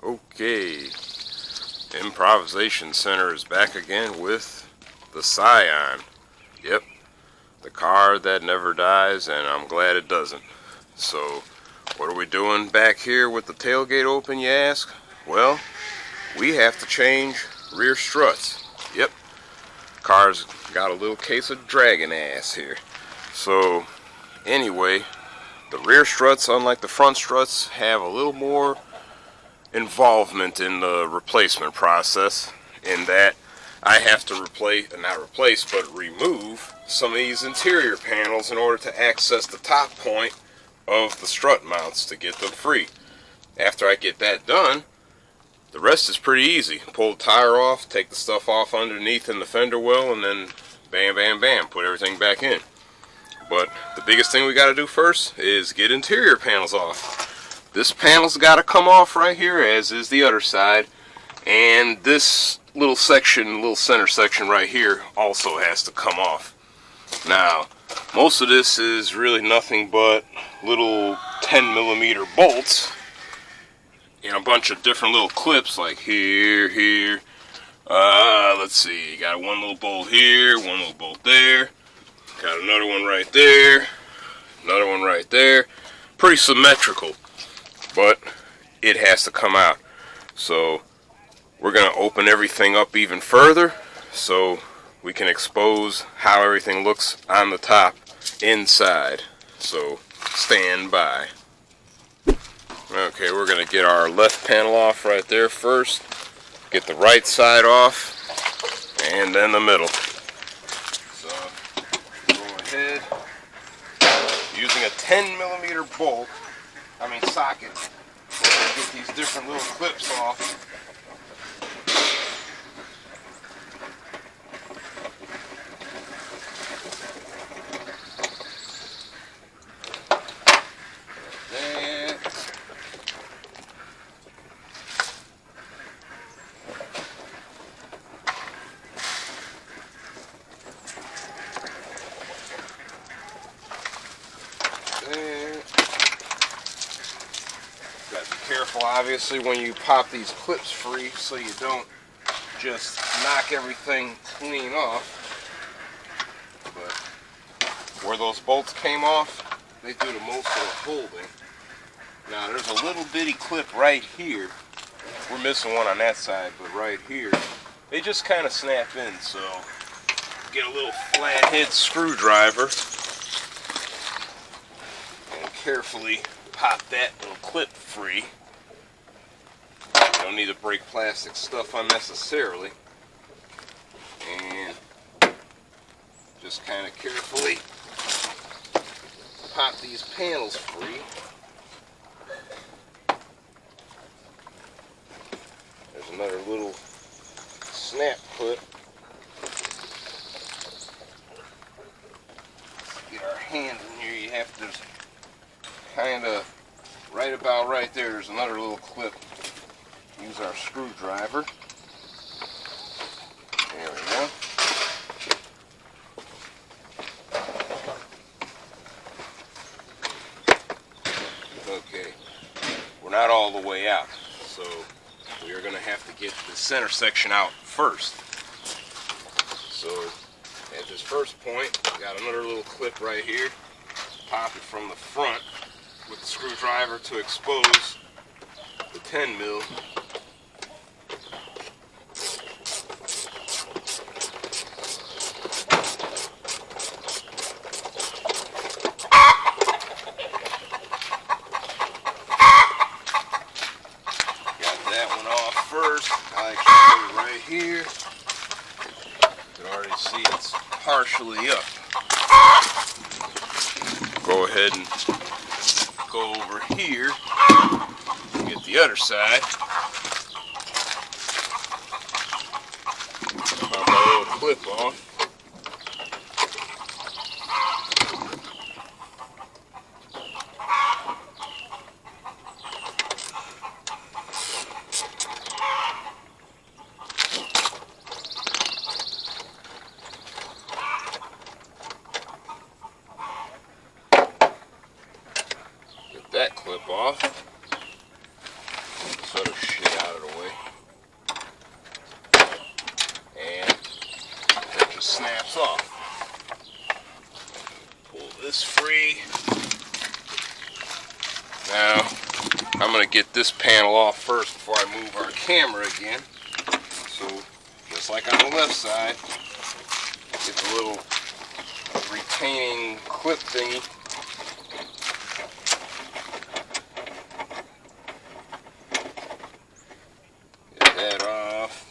Okay, Improvisation Center is back again with the Scion. Yep, the car that never dies, and I'm glad it doesn't. So, what are we doing back here with the tailgate open, you ask? Well, we have to change rear struts. Yep, car's got a little case of dragging ass here. So, anyway, the rear struts, unlike the front struts, have a little more involvement in the replacement process, in that I have to remove some of these interior panels in order to access the top point of the strut mounts to get them free. After I get that done, the rest is pretty easy. Pull the tire off, take the stuff off underneath in the fender well, and then bam, bam, bam, put everything back in. But the biggest thing we got to do first is get interior panels off. This panel's got to come off right here, as is the other side, and this little section, little center section right here, also has to come off. Now, most of this is really nothing but little 10mm bolts and a bunch of different little clips, like here. Let's see, you got one little bolt here, one little bolt there, got another one right there, another one right there. Pretty symmetrical, but it has to come out. So we're going to open everything up even further so we can expose how everything looks on the top inside. So stand by. Okay, we're going to get our left panel off right there first, get the right side off, and then the middle. So go ahead, using a 10mm bolt, socket, we're going to get these different little clips off. Careful, obviously, when you pop these clips free, so you don't just knock everything clean off. But where those bolts came off, they do the most of the holding. Now, there's a little bitty clip right here. We're missing one on that side, but right here, they just kind of snap in. So get a little flathead screwdriver and carefully pop that little clip free. You don't need to break plastic stuff unnecessarily. And just kind of carefully pop these panels free. There's another little snap clip. Get our hand in here. You have to just kind of right about right there. There's another little clip. Use our screwdriver. There we go. Okay, we're not all the way out, so we are going to have to get the center section out first. So at this first point, we got another little clip right here. Pop it from the front with the screwdriver to expose the 10mm. Here, you can already see it's partially up. Go ahead and go over here and get the other side. Pop my little clip off. That clip off. This other shit get this panel off first before I move our camera again. So, just like on the left side, get the little retaining clip thingy. Get that off.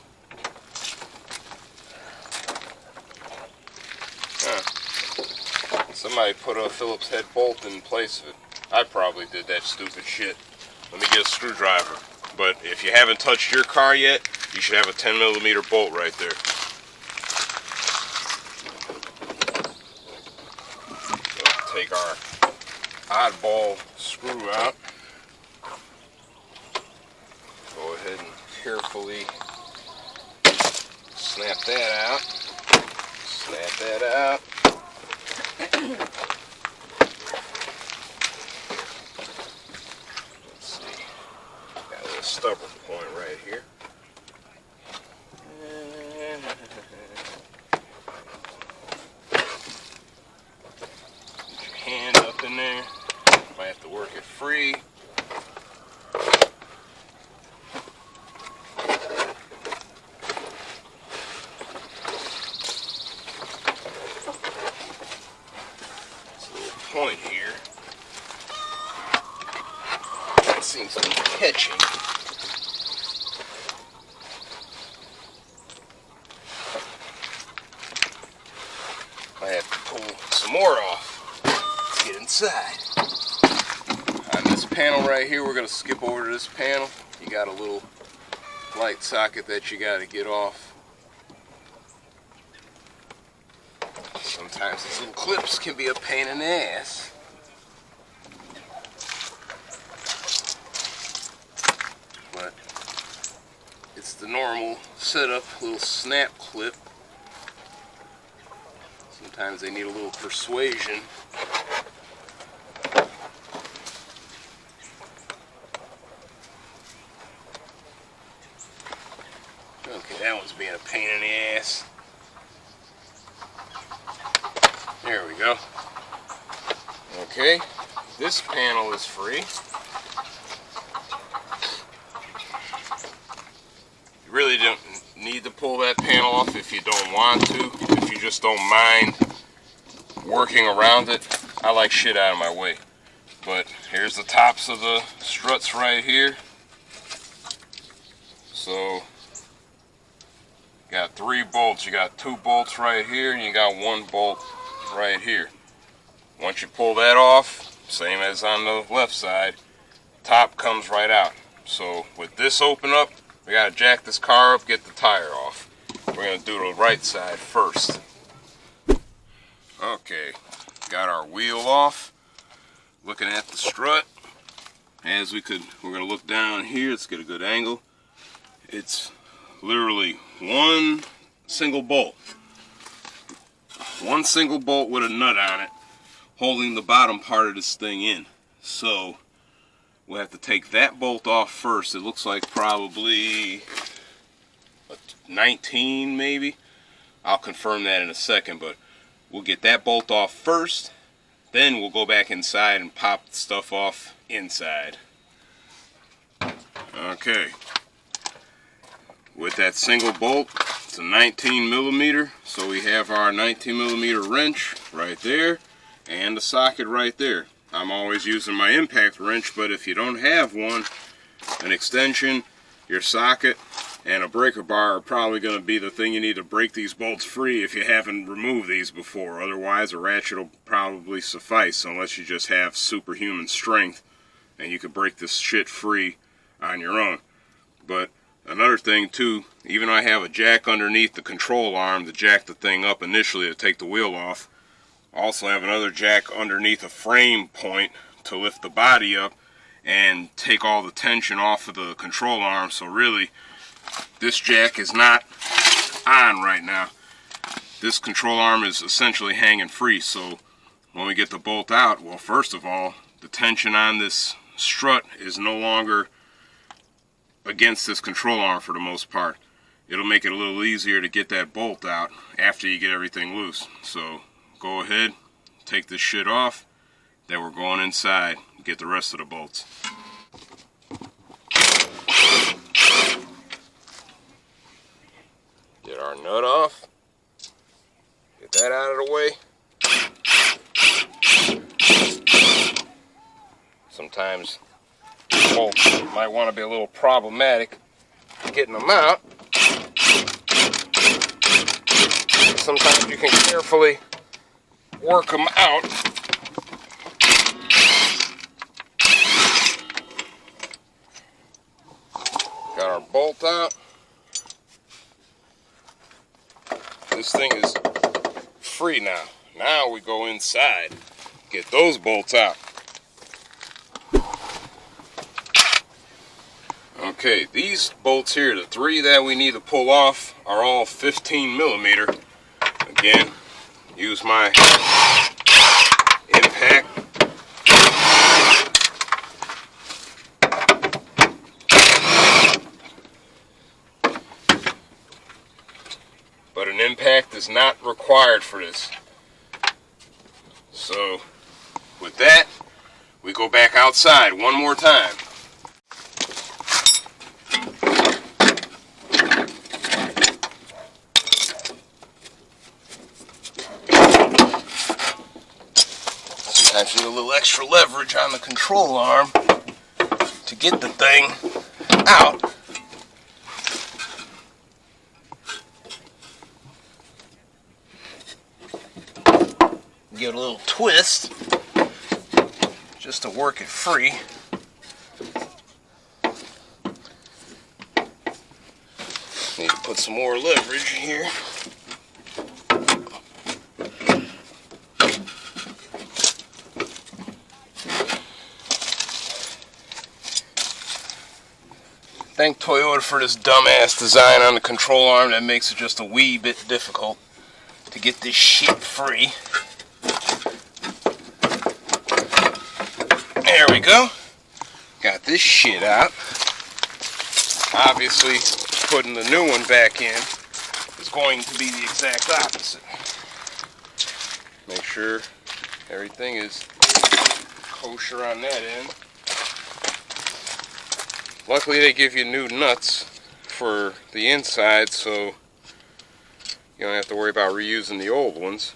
Somebody put a Phillips head bolt in place of it. I probably did that stupid shit. Let me get a screwdriver. But if you haven't touched your car yet, you should have a 10mm bolt right there. So take our oddball screw out. Go ahead and carefully snap that out. Snap that out. Let's see. Got a little stubborn point right here. Get your hand up in there. Might have to work it free. Point here. It seems to be catching. I have to pull some more off. Let's get inside. On this panel right here, we're going to skip over to this panel. You got a little light socket that you got to get off. Sometimes these little clips can be a pain in the ass. But it's the normal setup, little snap clip. Sometimes they need a little persuasion. Okay, that one's being a pain in the ass. There we go. Okay, this panel is free. You really don't need to pull that panel off if you don't want to. If you just don't mind working around it, I like shit out of my way. But here's the tops of the struts right here. So, got 3 bolts. You got 2 bolts right here, and you got 1 bolt right here. Once you pull that off, same as on the left side, top comes right out. So with this open up, we gotta jack this car up, get the tire off. We're gonna do the right side first. Okay, got our wheel off. Looking at the strut, as we're gonna look down here. Let's get a good angle. It's literally one single bolt. One single bolt with a nut on it holding the bottom part of this thing in. So we'll have to take that bolt off first. It looks like probably a 19 maybe. I'll confirm that in a second, but we'll get that bolt off first, then we'll go back inside and pop the stuff off inside. Okay, with that single bolt, it's a 19mm, so we have our 19mm wrench right there and the socket right there. I'm always using my impact wrench, but if you don't have one, an extension, your socket, and a breaker bar are probably going to be the thing you need to break these bolts free if you haven't removed these before. Otherwise, a ratchet will probably suffice unless you just have superhuman strength and you can break this shit free on your own. But another thing too, even though I have a jack underneath the control arm to jack the thing up initially to take the wheel off, I also have another jack underneath a frame point to lift the body up and take all the tension off of the control arm. So really, this jack is not on right now. This control arm is essentially hanging free. So when we get the bolt out, well, first of all, the tension on this strut is no longer against this control arm for the most part. It'll make it a little easier to get that bolt out after you get everything loose. So go ahead, take this shit off, then we're going inside and get the rest of the bolts. our nut off. Get that out of the way. Sometimes bolts might want to be a little problematic getting them out. Sometimes you can carefully work them out. Got our bolt out. This thing is free now. Now we go inside, get those bolts out. Okay, these bolts here, the 3 that we need to pull off, are all 15 millimeter. Again, use my impact. But an impact is not required for this. So, with that, we go back outside one more time. Sometimes you need a little extra leverage on the control arm to get the thing out. Give it a little twist just to work it free. Need to put some more leverage here. Thank Toyota for this dumbass design on the control arm that makes it just a wee bit difficult to get this shit free. There we go. Got this shit out. Obviously, putting the new one back in is going to be the exact opposite. Make sure everything is kosher on that end. Luckily, they give you new nuts for the inside, so you don't have to worry about reusing the old ones.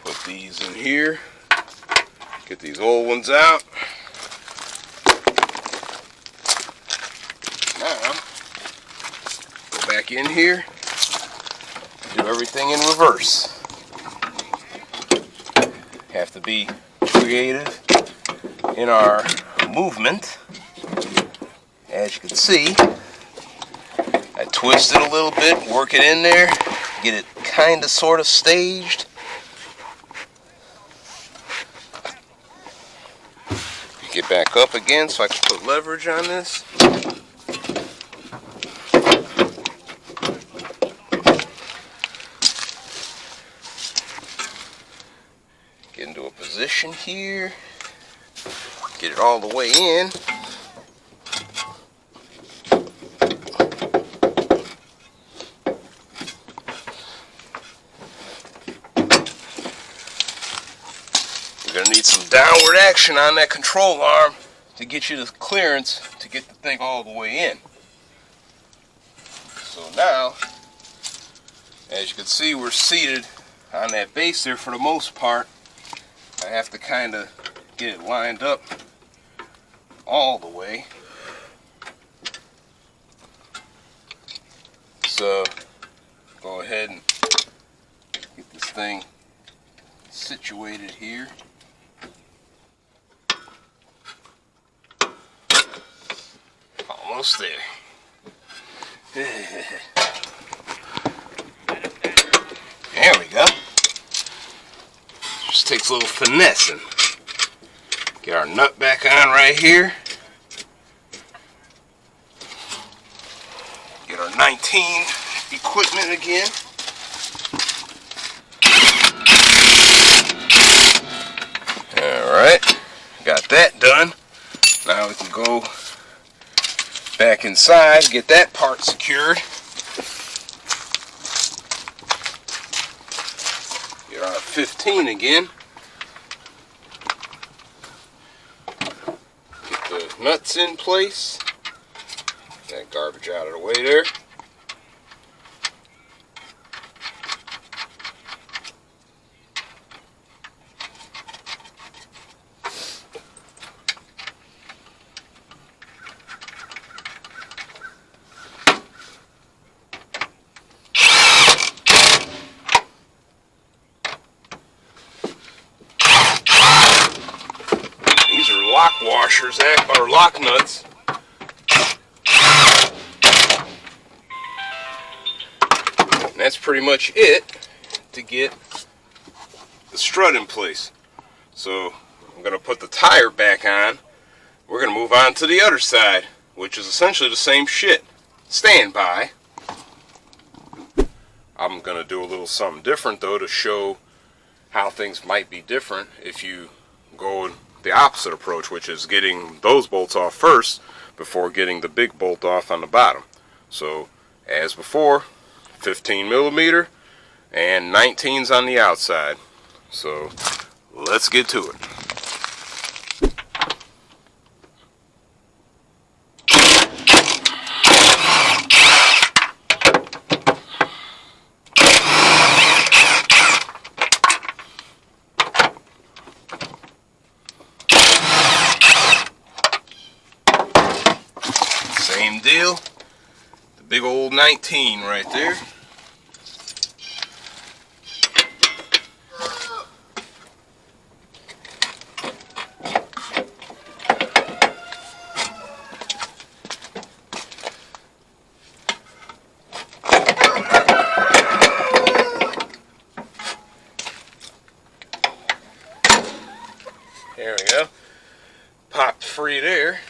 Put these in here. Get these old ones out. Now, go back in here. Do everything in reverse. Have to be creative in our movement. As you can see, I twist it a little bit, work it in there, get it kind of sort of staged. Get back up again so I can put leverage on this. Get into a position here. Get it all the way in. You're going to need some downward action on that control arm to get you the clearance to get the thing all the way in. So now, as you can see, we're seated on that base there for the most part. I have to kind of get it lined up all the way. So go ahead and get this thing situated here. Almost there. There we go. Just takes a little finessing. Get our nut back on right here. Get our 19 equipment again. Alright, got that done. Now we can go back inside, get that part secured. Get our 15 again. Get nuts in place. That garbage out of the way there. Lock washers, or lock nuts. And that's pretty much it to get the strut in place. So I'm going to put the tire back on. We're going to move on to the other side, which is essentially the same shit. Stand by. I'm going to do a little something different though to show how things might be different if you go the opposite approach, which is getting those bolts off first before getting the big bolt off on the bottom. So as before, 15 millimeter and 19s on the outside. So let's get to it. Same deal, the big old 19 right there. There we go, popped free there.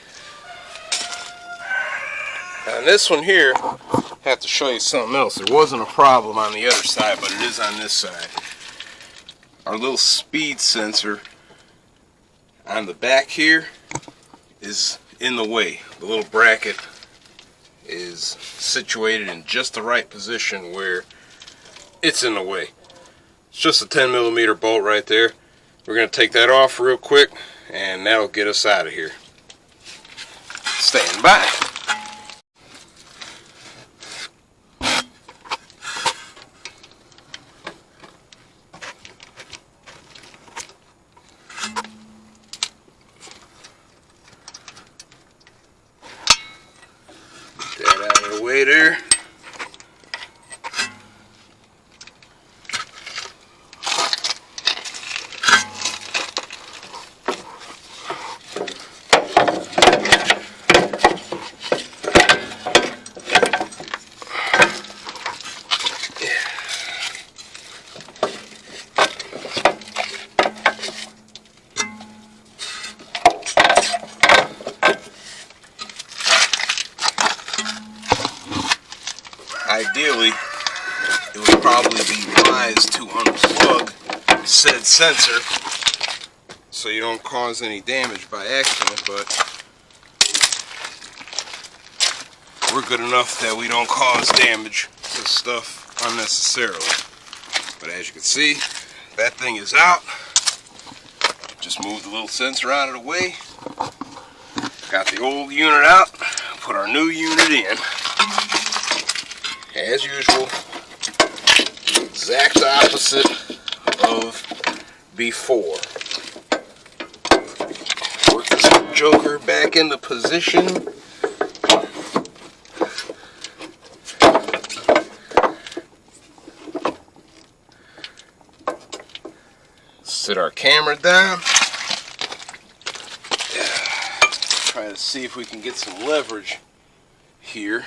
On this one here, I have to show you something else. There wasn't a problem on the other side, but it is on this side. Our little speed sensor on the back here is in the way. The little bracket is situated in just the right position where it's in the way. It's just a 10 millimeter bolt right there. We're going to take that off real quick, and that'll get us out of here. Stand by. That out of the way there. Ideally, it would probably be wise to unplug said sensor so you don't cause any damage by accident, but we're good enough that we don't cause damage to stuff unnecessarily. But as you can see, that thing is out. Just move the little sensor out of the way. Got the old unit out, put our new unit in. As usual, exact opposite of before. Work this joker back into position. Sit our camera down. Try to see if we can get some leverage here.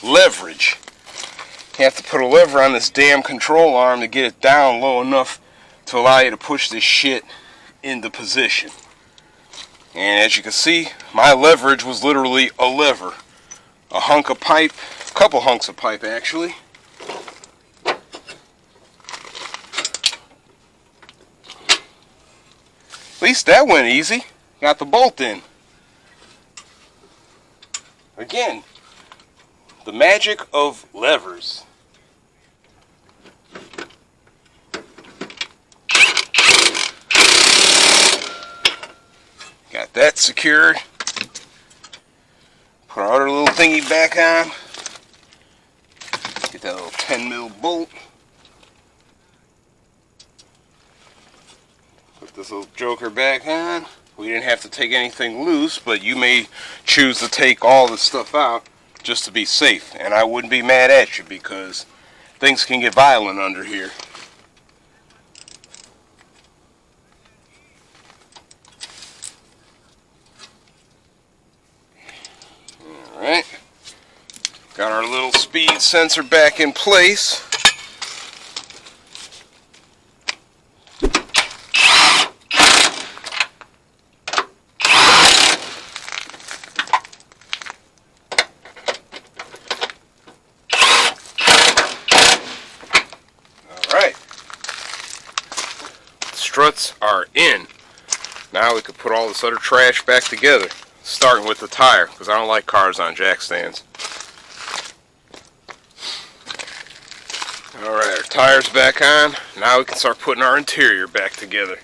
leverage. You have to put a lever on this damn control arm to get it down low enough to allow you to push this shit into position. And as you can see, my leverage was literally a lever. A hunk of pipe, a couple hunks of pipe actually. At least that went easy. Got the bolt in. Again, the magic of levers. Got that secured. Put our other little thingy back on. Get that little 10mm bolt. Put this little joker back on. We didn't have to take anything loose, but you may choose to take all the stuff out just to be safe. And I wouldn't be mad at you because things can get violent under here. Alright. Got our little speed sensor back in place. Struts are in. Now we can put all this other trash back together, starting with the tire, because I don't like cars on jack stands. Alright, our tire's back on. Now we can start putting our interior back together.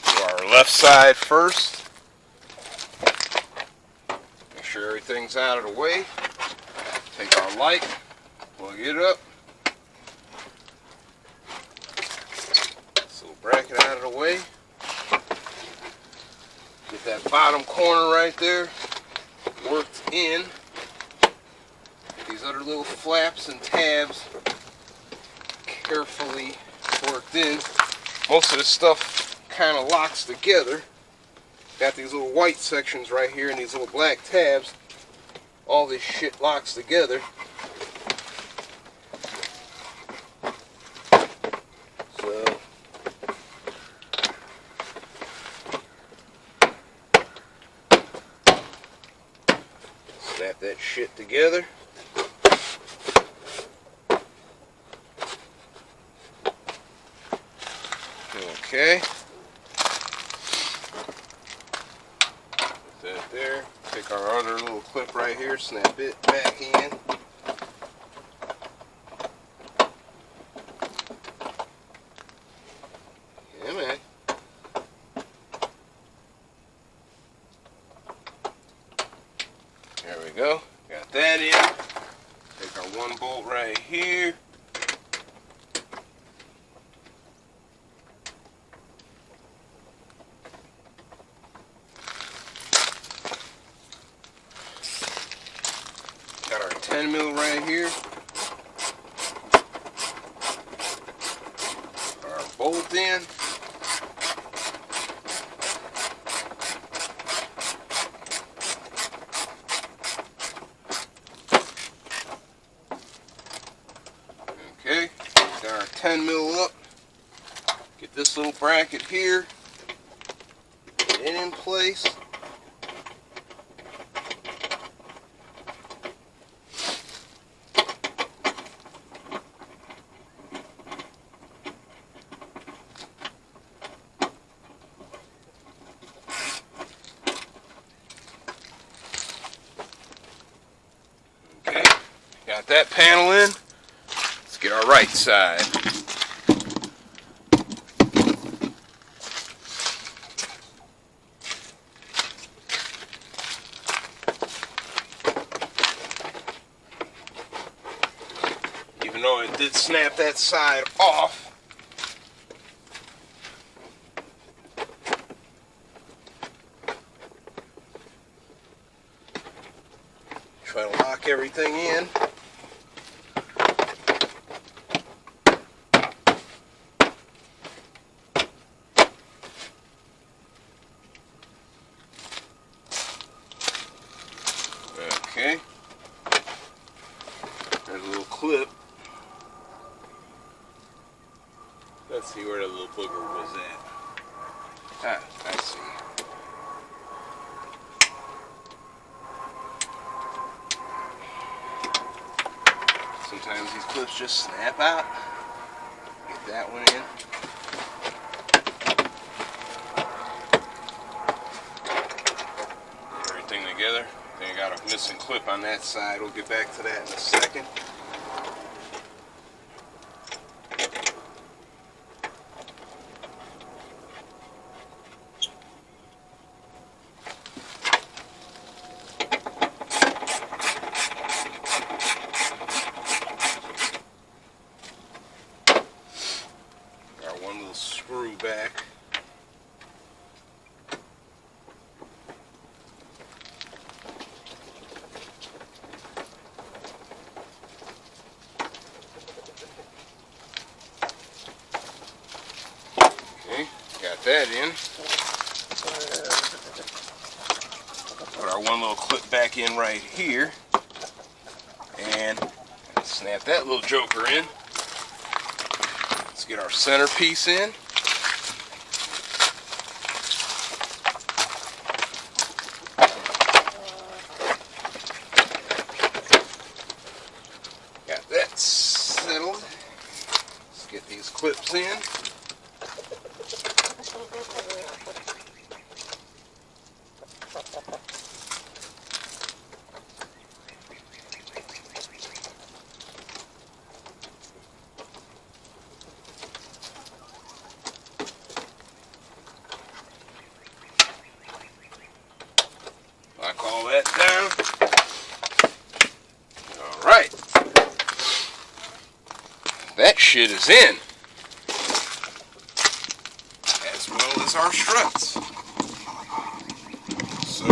Do our left side first. Make sure everything's out of the way. Take our light, plug it up. Bracket out of the way. Get that bottom corner right there worked in. Get these other little flaps and tabs carefully worked in. Most of this stuff kind of locks together. Got these little white sections right here and these little black tabs. All this shit locks together. Snap that shit together. Okay. Put that there. Take our other little clip right here, snap it back in. Yeah, man. There we go. Got that in. Take our one bolt right here. Got our 10mm right here. Our bolt in. Okay, got our 10mm up. Get this little bracket here. Get it in place. Okay, got that panel in. Let's get our right side. Even though it did snap that side off, try to lock everything in. Okay, booger was at. Ah, I see. Sometimes these clips just snap out. Get that one in. Get everything together. I think I got a missing clip on that side. We'll get back to that in a second. Screw back. Okay, got that in. Put our one little clip back in right here, and snap that little joker in. Let's get our centerpiece in. Got that settled. Let's get these clips in. Lock all that down. Alright. That shit is in. As well as our struts. So,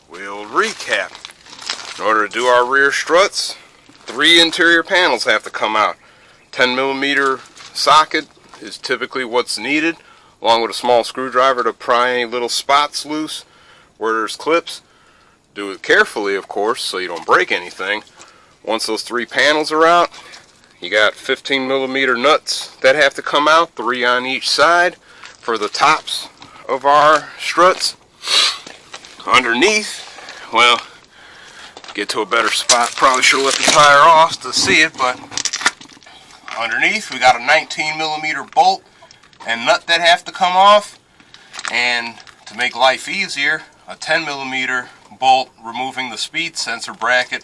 we'll recap. In order to do our rear struts, 3 interior panels have to come out. 10mm socket is typically what's needed, along with a small screwdriver to pry any little spots loose where there's clips. Do it carefully, of course, so you don't break anything. Once those 3 panels are out, you got 15mm nuts that have to come out, 3 on each side for the tops of our struts. Underneath, well, get to a better spot. Probably should have let the tire off to see it, but underneath we got a 19mm bolt and nut that have to come off, and to make life easier, a 10mm bolt removing the speed sensor bracket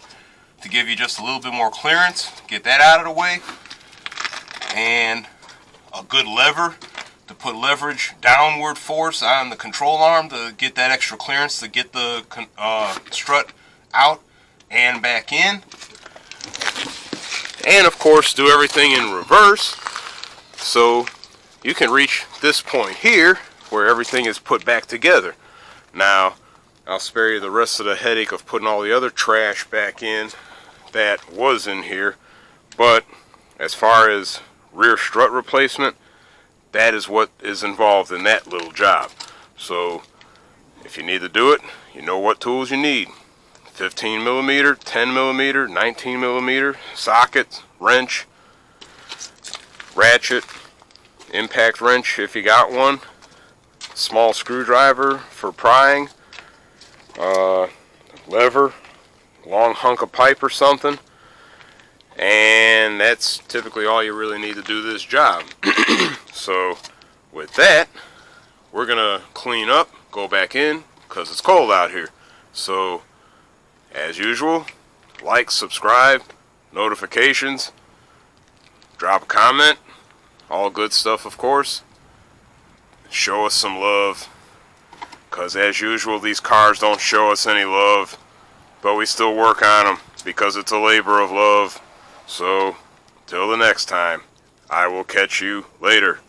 to give you just a little bit more clearance. Get that out of the way, and a good lever to put leverage downward force on the control arm to get that extra clearance to get the strut out and back in. And of course do everything in reverse so you can reach this point here where everything is put back together. Now I'll spare you the rest of the headache of putting all the other trash back in that was in here, but as far as rear strut replacement, that is what is involved in that little job. So if you need to do it, you know what tools you need. 15mm, 10mm, 19mm, socket, wrench, ratchet, impact wrench if you got one, small screwdriver for prying, lever, long hunk of pipe or something, and that's typically all you really need to do this job. So with that, we're gonna clean up, go back in, because it's cold out here. So as usual, like, subscribe, notifications, drop a comment, all good stuff of course. Show us some love, because as usual these cars don't show us any love, but we still work on them because it's a labor of love. So till the next time, I will catch you later.